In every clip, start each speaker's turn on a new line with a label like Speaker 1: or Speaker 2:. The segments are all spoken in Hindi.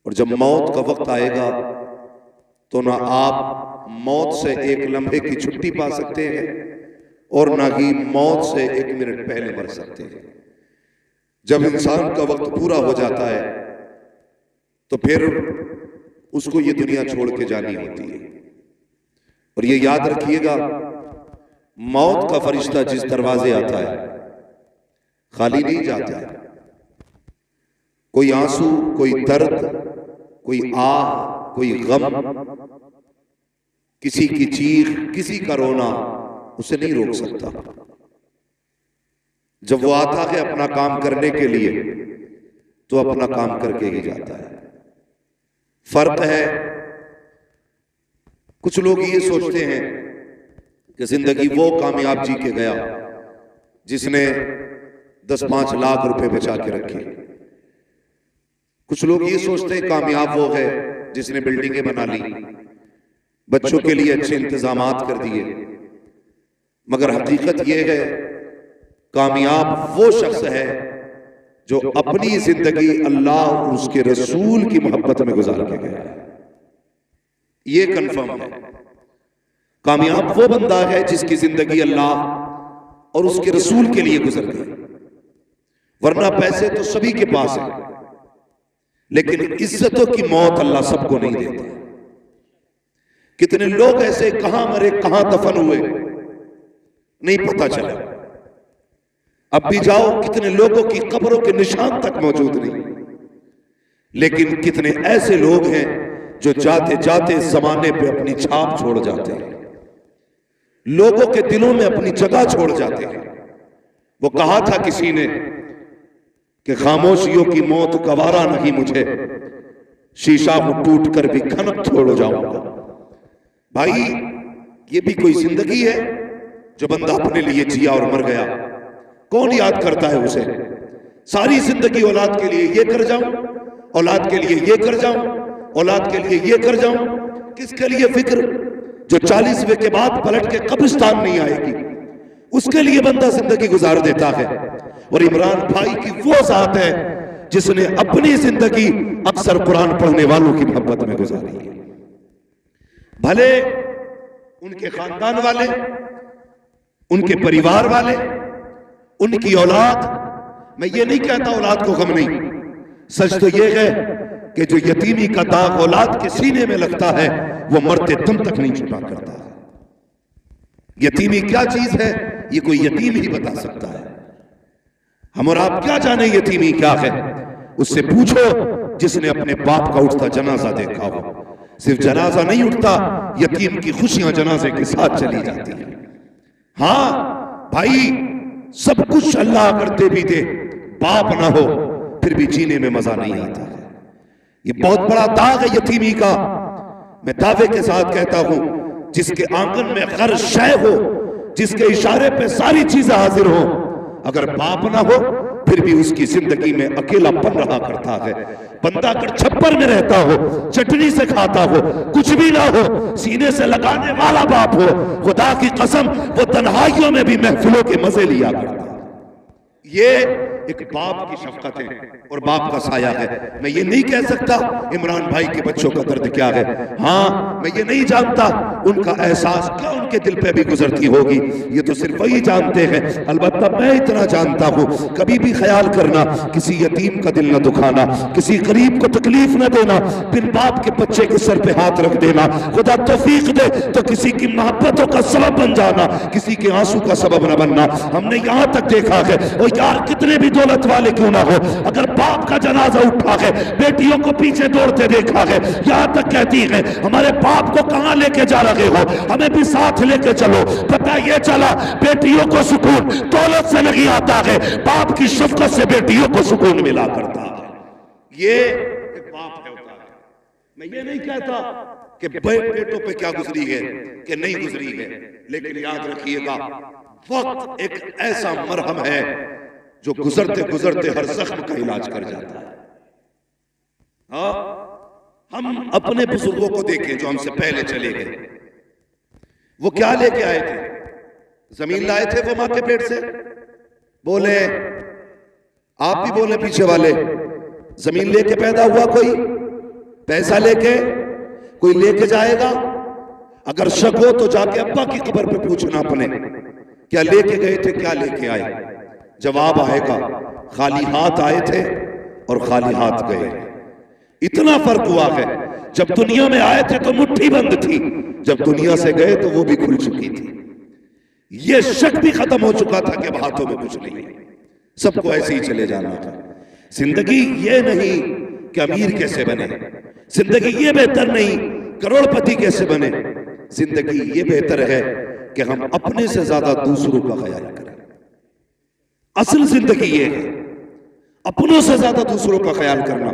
Speaker 1: और जब मौत का वक्त आएगा तो ना आप मौत से एक लम्हे की छुट्टी पा सकते हैं और ना ही मौत से एक मिनट पहले मर सकते हैं। जब इंसान का वक्त पूरा हो जाता है तो फिर उसको ये दुनिया छोड़ के जानी होती है। और ये याद रखिएगा, मौत का फरिश्ता जिस दरवाजे आता है खाली नहीं जाता है। कोई आंसू, कोई दर्द, कोई आह, कोई गम, किसी की चीख, किसी का रोना उसे नहीं रोक सकता। जब वो आता है अपना काम करने के लिए तो अपना काम करके ही जाता है। फर्क है, कुछ लोग ये सोचते हैं कि जिंदगी वो कामयाब जी के गया जिसने 10-5 लाख रुपए बचा के रखे। कुछ लोग ये सोचते हैं कामयाब वो है जिसने बिल्डिंगें बना ली, बच्चों के लिए अच्छे इंतजामात कर दिए। मगर हकीकत यह है, कामयाब वो शख्स है जो अपनी जिंदगी अल्लाह और उसके रसूल की मोहब्बत में गुजार के गया है। ये कंफर्म है। कामयाब वो बंदा है जिसकी जिंदगी अल्लाह और उसके रसूल के लिए गुजर गई। वरना पैसे तो सभी के पास है, लेकिन इज्जतों की मौत अल्लाह सबको नहीं देता। कितने लोग ऐसे कहां मरे कहां दफन हुए नहीं पता चला। अब भी जाओ, कितने लोगों की कब्रों के निशान तक मौजूद नहीं। लेकिन कितने ऐसे लोग हैं जो जाते जाते जमाने पे अपनी छाप छोड़ जाते हैं, लोगों के दिलों में अपनी जगह छोड़ जाते हैं। वो कहा था किसी ने कि खामोशियों की मौत गवारा नहीं मुझे, शीशा हूं टूट कर भी खनक छोड़ जाऊंगा। भाई, ये भी कोई जिंदगी है जो बंदा अपने लिए जिया और मर गया? कौन याद करता है उसे? सारी जिंदगी औलाद के लिए ये कर जाऊं, औलाद के लिए ये कर जाऊं, औलाद के लिए ये कर जाऊं। किसके लिए फिक्र? जो 40वें के बाद पलट के कब्रिस्तान नहीं आएगी, उसके लिए बंदा जिंदगी गुजार देता है। और इमरान भाई की वो जात है जिसने अपनी जिंदगी अक्सर कुरान पढ़ने वालों की मोहब्बत में गुजारी है। भले उनके खानदान वाले, उनके परिवार वाले, उनकी औलाद, मैं ये नहीं कहता औलाद को गम नहीं, सच तो ये है कि जो यतीमी का दाग औलाद के सीने में लगता है वो मरते दम तक नहीं छुपा करता। यतीमी क्या चीज है ये कोई यतीम ही बता सकता है। हम और आप क्या जाने यतीमी क्या है? उससे पूछो जिसने अपने बाप का उठता जनाजा देखा हो। सिर्फ जनाजा नहीं उठता, यतीम की खुशियां जनाजे के साथ चली जाती है। हाँ भाई, सब कुछ अल्लाह करते भी दे, बाप ना हो फिर भी जीने में मजा नहीं आता है। ये बहुत बड़ा दाग है यतीमी का। मैं दावे के साथ कहता हूं, जिसके आंगन में हर शय हो, जिसके इशारे पे सारी चीजें हाजिर हो, अगर बाप ना हो फिर भी उसकी जिंदगी में अकेलापन रहा करता है। बंदा अगर छप्पर में रहता हो, चटनी से खाता हो, कुछ भी ना हो, सीने से लगाने वाला बाप हो, खुदा की कसम वो तन्हाइयों में भी महफिलों के मजे लिया करता है। ये एक बाप की शफकत है और बाप का साया है। मैं ये नहीं कह सकता इमरान भाई के बच्चों का दर्द क्या है। हाँ, मैं ये नहीं जानता उनका एहसास क्या उनके दिल पे भी गुजरती होगी, ये तो सिर्फ वही जानते हैं। अलबत्ता मैं इतना जानता हूँ, कभी भी ख्याल करना किसी यतीम का दिल न दुखाना, किसी गरीब को तकलीफ न देना, बिन बाप के बच्चे के सर पे हाथ रख देना। खुदा तौफीक दे तो किसी की मोहब्बतों का सबब बन जाना, किसी के आंसू का सबब न बनना। हमने यहां तक देखा है, और यार कितने भी दौलत वाले क्यों ना हो, अगर बाप का जनाजा उठा है, बेटियों को पीछे दौड़ते देखा है, यहां तक कहती है हमारे बाप को कहां लेके जा रहे हो, हमें भी साथ लेके चलो। पता ये चला बेटियों को सुकून दौलत से नहीं आता है, बाप की शफकत से बेटियों को सुकून मिला करता है। ये एक बाप है होता है। मैं ये नहीं कहता कि बेटों पे क्या गुजरी है कि नहीं गुजरी है, लेकिन याद रखिएगा वक्त एक ऐसा मरहम है जो गुजरते गुजरते हर जख्म का इलाज कर जाता है। हाँ, हम अपने बुजुर्गों को देखें जो हमसे पहले चले गए। वो क्या लेके आए थे? जमीन लाए थे वो मां के पेट से। बोले, आप भी बोले पीछे वाले, जमीन लेके पैदा हुआ कोई? पैसा लेके कोई लेके जाएगा, अगर शक हो तो जाके अब्बा की कब्र पे पूछना अपने, क्या लेके गए थे, क्या लेके आए। जवाब आएगा खाली हाथ आए थे और खाली हाथ गए। इतना फर्क हुआ है, जब दुनिया में आए थे तो मुट्ठी बंद थी, जब दुनिया से गए तो वो भी खुल चुकी थी। ये शक भी खत्म हो चुका था कि अब हाथों में कुछ नहीं है, सबको ऐसे ही चले जाना था। जिंदगी ये नहीं कि अमीर कैसे बने, जिंदगी ये बेहतर नहीं करोड़पति कैसे बने, जिंदगी ये बेहतर है कि हम अपने से ज्यादा दूसरों का ख्याल करें। असल जिंदगी ये है, अपनों से ज्यादा दूसरों का ख्याल करना,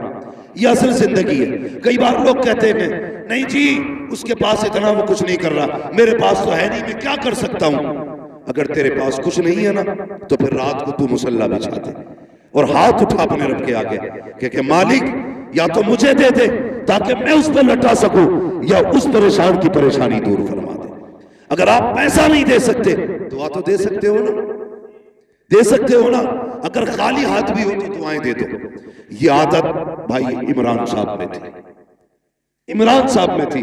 Speaker 1: ये असल जिंदगी है। कई बार लोग कहते हैं नहीं जी उसके पास इतना, वो कुछ नहीं कर रहा, मेरे पास तो है नहीं, मैं क्या कर सकता हूं। अगर तेरे पास कुछ नहीं है ना, तो फिर रात को तू मुसल्ला बिछा दे और हाथ उठा अपने रब के आगे कि मालिक या तो मुझे दे दे ताकि मैं उस पर लटा सकूं, या उस परेशान की परेशानी दूर फरमा दे। अगर आप पैसा नहीं दे सकते, दुआ तो दे सकते हो ना, दे सकते हो ना। अगर खाली हाथ भी हो तो दुआएं दे दो। ये आदत भाई इमरान साहब में थी, इमरान साहब में थी।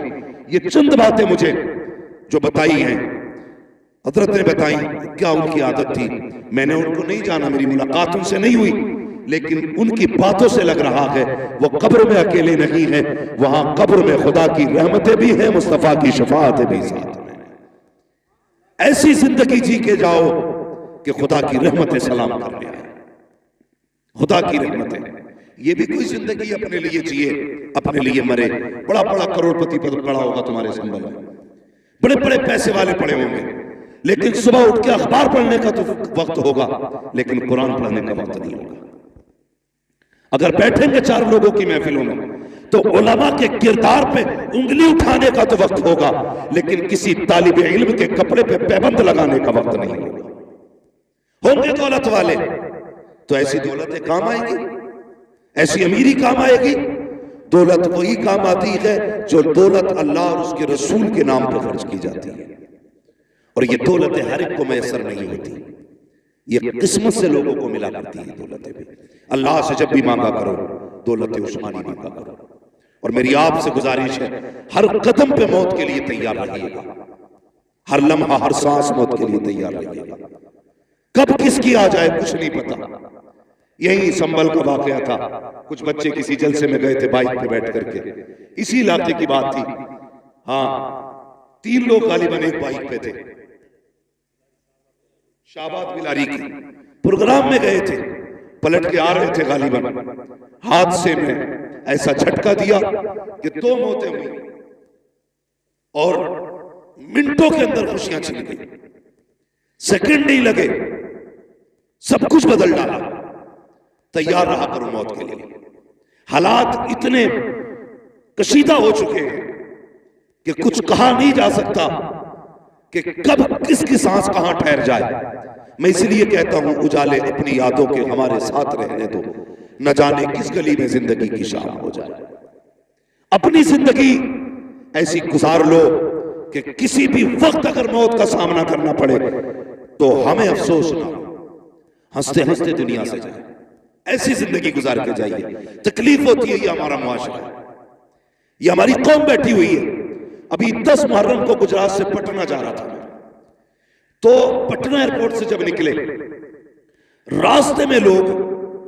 Speaker 1: ये चंद बातें मुझे जो बताई हैं, हजरत ने बताई, क्या उनकी आदत थी। मैंने उनको नहीं जाना, मेरी मुलाकात उनसे नहीं हुई, लेकिन उनकी बातों से लग रहा है वो कब्र में अकेले नहीं है, वहां कब्र में खुदा की रहमतें भी हैं, मुस्तफा की शफाअतें भी साथ में। ऐसी जिंदगी जी के जाओ कि खुदा की रहमतें सलाम कर ले आए, खुदा की रहमतें। ये भी कोई जिंदगी अपने लिए जिए, अपने लिए मरे। बड़ा बड़ा करोड़पति पद पड़ा होगा तुम्हारे संबल में, बड़े बड़े पैसे वाले पड़े होंगे, लेकिन सुबह उठ के अखबार पढ़ने का तो वक्त होगा, लेकिन कुरान पढ़ने का वक्त नहीं होगा। अगर बैठेंगे चार लोगों की महफिलों में तो उलमा के किरदार पे उंगली उठाने का तो वक्त होगा, लेकिन किसी तालिब इल्म के कपड़े पे पैबंद लगाने का वक्त नहीं होगा। होंगे दौलत वाले तो ऐसी दौलतें काम आएगी, ऐसी अमीरी काम आएगी। दौलत वही काम आती है जो दौलत अल्लाह और उसके रसूल के नाम पर खर्च की जाती है, और ये दौलतें हर एक को मैसर नहीं होती, ये किस्मत से लोगों को मिला करती है दौलतें भी। अल्लाह से जब भी मांगा करो दौलत उस्मानी मांगा करो। और मेरी आपसे गुजारिश है, हर कदम पे मौत के लिए तैयार रहिएगा, हर लम्हा हर सांस मौत के लिए तैयार रहिएगा। कब किसकी आ जाए कुछ नहीं पता। यही संभल का वाकया था, कुछ बच्चे किसी जलसे में गए थे बाइक पे बैठ करके, इसी इलाके की बात थी। हाँ, 3 लोग गालिबन एक बाइक पे थे, शाहबाद बिलारी की प्रोग्राम में गए थे, पलट के आ रहे थे गालिबन, हादसे में ऐसा झटका दिया कि 2 मौतें हुई और मिनटों के अंदर खुशियां छिन गई, सेकंड नहीं लगे, सब कुछ बदल डाला। तैयार रहा करो मौत के लिए। हालात इतने कशीदा हो चुके हैं कि कुछ कहा नहीं जा सकता कि कब किसकी सांस कहां ठहर जाए। मैं इसलिए कहता हूं उजाले अपनी यादों के हमारे साथ रहने दो, न जाने किस गली में जिंदगी की शाम हो जाए। अपनी जिंदगी ऐसी गुजार लो कि किसी भी वक्त अगर मौत का सामना करना पड़े तो हमें अफसोस ना हो, हंसते हंसते दुनिया से जाए। ऐसी जिंदगी गुजार के जाइए। तकलीफ होती है, ये हमारा मुआशरा है, ये हमारी कौम बैठी हुई है। अभी 10 मुहर्रम को गुजरात से पटना जा रहा था, तो पटना एयरपोर्ट से जब निकले, रास्ते में लोग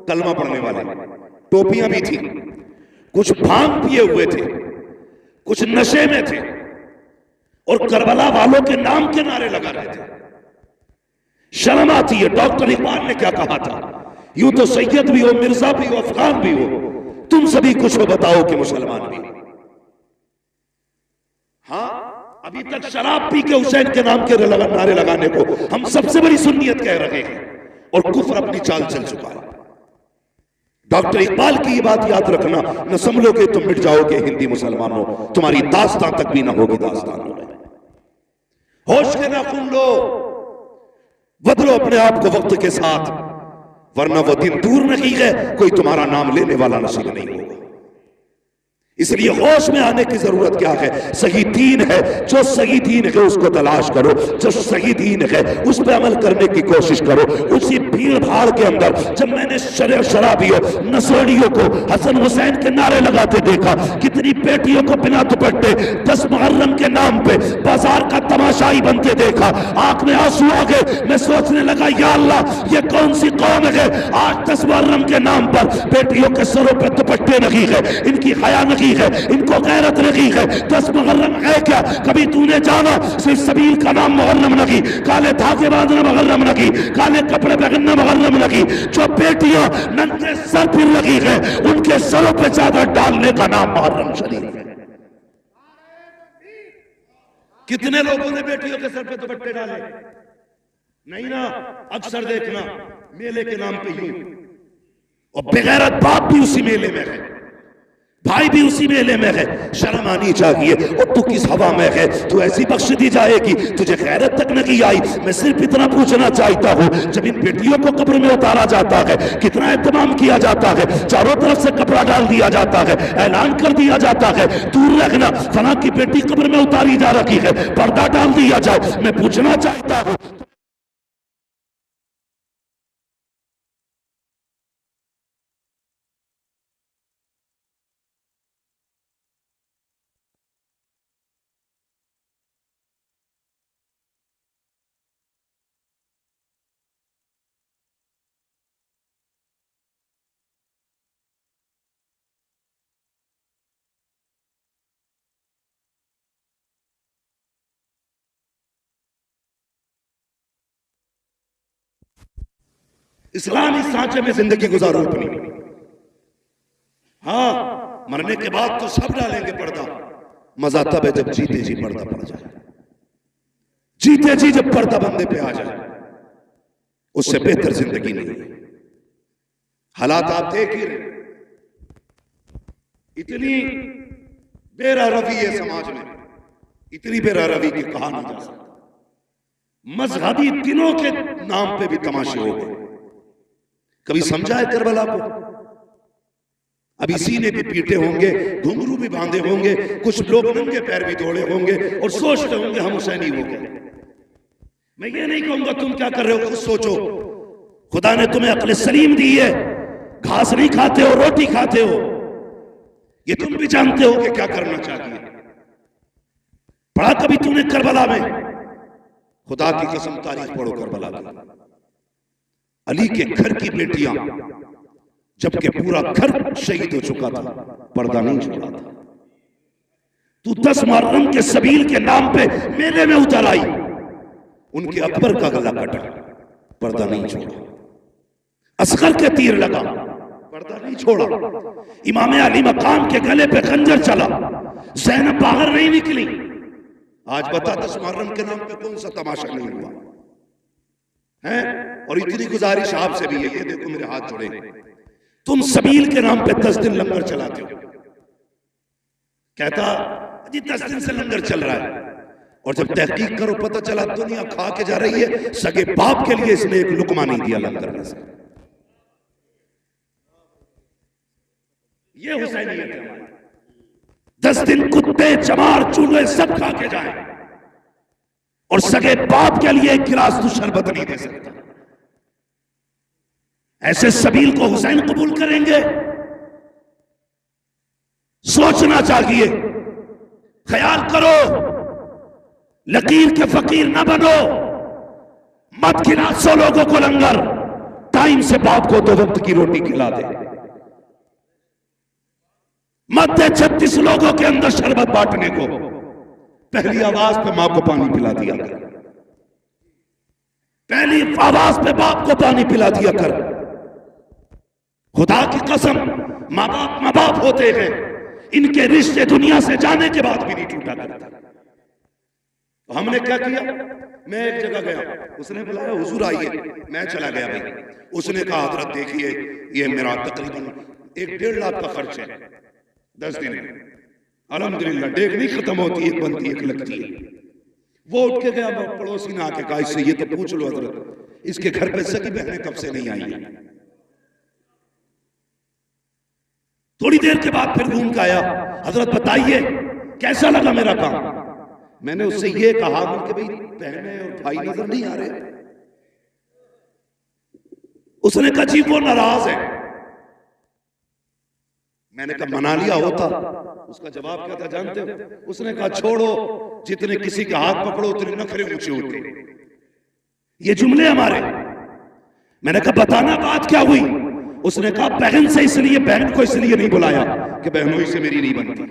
Speaker 1: कलमा पढ़ने वाले, टोपियां भी थी, कुछ भांग पिए हुए थे, कुछ नशे में थे, और करबला वालों के नाम के नारे लगा रहे थे। शर्म आती है। डॉक्टर इकबाल ने क्या कहा था, यूं तो सैयद भी हो, मिर्जा भी हो, अफगान भी हो, तुम सभी कुछ हो बताओ कि मुसलमान भी हो। हाँ, अभी तक शराब पी के हुसैन के नाम के नारे लगाने को हम सबसे बड़ी सुन्नियत कह रहे हैं, और कुफ्र अपनी चाल चल चुका है। डॉक्टर इकबाल की ये बात याद रखना, न संभलोगे तुम मिट जाओगे हिंदी मुसलमानों, तुम्हारी दास्तां तक भी ना होगी दास्तानों में। होश के नाखून लो, बदलो अपने आप को वक्त के साथ, वरना वो दिन दूर नहीं है कोई तुम्हारा नाम लेने वाला नसीब नहीं होगा। इसलिए होश में आने की जरूरत क्या है? सही दीन है, जो सही दीन है उसको तलाश करो, जो सही दीन है उस पर अमल करने की कोशिश करो। उसी भीड़ भाड़ के अंदर जब मैंने शराबियों नसवाड़ियों को हसन हुसैन के नारे लगाते देखा, कितनी बेटियों को बिना दुपट्टे 10 मुहर्रम के नाम पे बाजार का तमाशाई बनते देखा, आंख में आंसू आ गए। मैं सोचने लगा, या अल्लाह ये कौन सी कौम है आज 10 मुहर्रम के नाम पर बेटियों के सरों पे दुपट्टे नहीं है, इनकी हया नहीं है, इनको गैरत नहीं है। 10 मुहर्रम है क्या? कभी तूने जाना? सिर्फ सबील का नाम मुहर्रम नहीं, काले धागे बांधना मुहर्रम नहीं, काले कपड़े पहनना मुहर्रम नहीं। जो बेटियां नंगे सर फिर लगी है उनके सरों पे चादर डालने का नाम मुहर्रम शरीफ है। कितने लोगों ने बेटियों के सर पे दुपट्टे डाले? नहीं ना। अक्सर देखना मेले के नाम पे यूं, और बेगैरत बाप भी उसी मेले में है, भाई भी उसी मेले में है। शर्म आनी चाहिए। और तू किस हवा में है? तू ऐसी बख्श दी जाएगी, तुझे गैरत तक नहीं आई। मैं सिर्फ इतना पूछना चाहता हूं, जब इन बेटियों को कब्र में उतारा जाता है कितना एहतमाम किया जाता है, चारों तरफ से कपड़ा डाल दिया जाता है, ऐलान कर दिया जाता है दूर रखना फला की बेटी कब्र में उतारी जा रही है, पर्दा डाल दिया जाए। मैं पूछना चाहता हूं, इस्लामी सांचे में जिंदगी गुजारो अपनी। हाँ, मरने के बाद तो सब डालेंगे पर्दा, मजा तब है जब जीते जी पर्दा पड़ जाए। जीते जी जब पर्दा बंदे पे आ जाए, उससे बेहतर जिंदगी नहीं है। हालात आप देख ही रहे, इतनी बेरहरवी है समाज में, इतनी बेरहरवी की कहा नहीं जा सकता। मजहबी दिनों के नाम पे भी तमाशे हो गए। कभी समझा है करबला को? अभी सीने भी पीटे होंगे, घुंघरू भी बांधे होंगे, कुछ लोग नंगे पैर भी दौड़े होंगे और सोचते होंगे हम हुसैनी हो गए। मैं ये नहीं कहूंगा तुम क्या कर रहे हो, खुद सोचो। खुदा ने तुम्हें अक्ल सलीम दी है, घास नहीं खाते हो, रोटी खाते हो, ये तुम भी जानते हो कि क्या करना चाहिए। पढ़ा कभी तूने करबला में? खुदा की कसम तारीख पढ़ो करबला की। अली के घर की बेटियां, जबकि पूरा घर शहीद हो चुका था, पर्दा नहीं छोड़ा था। तू 10 मुहर्रम के सबील के नाम पे मेले में उतर आई, उनके अकबर का गला कटा, पर्दा नहीं छोड़ा। असगर के तीर लगा, पर्दा नहीं छोड़ा। इमाम अली मकाम के गले पे खंजर चला, ज़ैनब बाहर नहीं निकली। आज बता 10 मुहर्रम के नाम पे कौन सा तमाशा नहीं हुआ है? और इतनी गुजारिश आपसे भी है, ये देखो मेरे हाथ जोड़े, तुम सबील के नाम पे 10 दिन लंगर चलाते हो। कहता जी 10 दिन से लंगर चल रहा है, और जब तहकीक करो पता चला दुनिया खा के जा रही है, सगे बाप के लिए इसने एक लुकमा नहीं दिया लंगर में से। ये हुसैनियत है। 10 दिन कुत्ते चमार चूहे सब खा के जाए, और सगे बाप के लिए एक गिलास तो शरबत नहीं दे सकता। ऐसे सबील को हुसैन कबूल करेंगे? सोचना चाहिए, ख्याल करो। लकीर के फकीर ना बनो, मत खिला 100 लोगों को लंगर, टाइम से बाप को 2 वक्त की रोटी खिला दे। मत दे 36 लोगों के अंदर शरबत बांटने को, पहली आवाज पे मां को पानी पिला दिया कर, पहली आवाज पे बाप को पानी पिला दिया कर। खुदा की कसम, माँ बाप होते हैं, इनके रिश्ते दुनिया से जाने के बाद भी नहीं टूटा करता। तो हमने क्या किया? मैं एक जगह गया, उसने बुलाया हुजूर आइए, मैं चला गया भाई। उसने कहा हजरत देखिए ये मेरा तकरीबन 1-1.5 लाख का खर्च है 10 दिन में। अल्हम्दुलिल्लाह, डेग नहीं खत्म होती, एक बनती एक लगती है। वो उठ के गया, पड़ोसी ने आके कहा इससे ये तो पूछ लो हजरत, इसके घर पे सगी बहनें कब से नहीं आई है। थोड़ी देर के बाद फिर घूम के आया, हजरत बताइए कैसा लगा मेरा काम। मैंने उससे ये कहा कि भाई बहनें और भाई नजर नहीं आ रहे। उसने कहा जी वो नाराज है। मैंने कहा मना लिया होता। उसका जवाब क्या था जानते हो? उसने कहा छोड़ो, जितने किसी का हाथ पकड़ो उतने नखरे ऊंचे होते। ये जुमले हमारे। मैंने कहा बताना बात क्या हुई? उसने कहा बहन से इसलिए, बहन को इसलिए नहीं बुलाया कि बहनोई से मेरी नहीं बनती।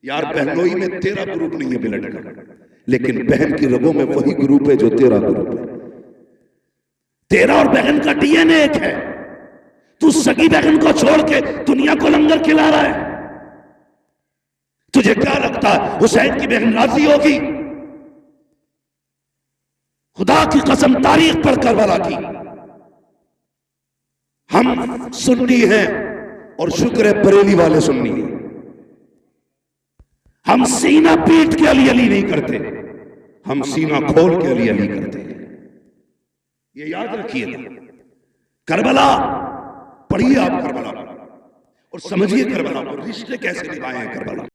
Speaker 1: यार बहनोई में तेरा ग्रुप नहीं है ब्लड का, लेकिन बहन की रगों में वही ग्रुप है जो तेरा ग्रुप है। तेरा और बहन का डीएनए एक है। तू सगी बहन को छोड़ के दुनिया को लंगर खिला रहा है। तुझे क्या लगता है हुसैन की बहन राजी होगी? खुदा की कसम तारीख पर करबला की, हम सुन्नी हैं और शुक्र है बरेली वाले सुन्नी हैं। हम सीना पीट के अली अली नहीं करते, हम सीना खोल के अली अली करते हैं। ये याद रखिए। करबला पढ़िए आप करबला और समझिए करबला को, रिश्ते कैसे निभाए हैं करबला।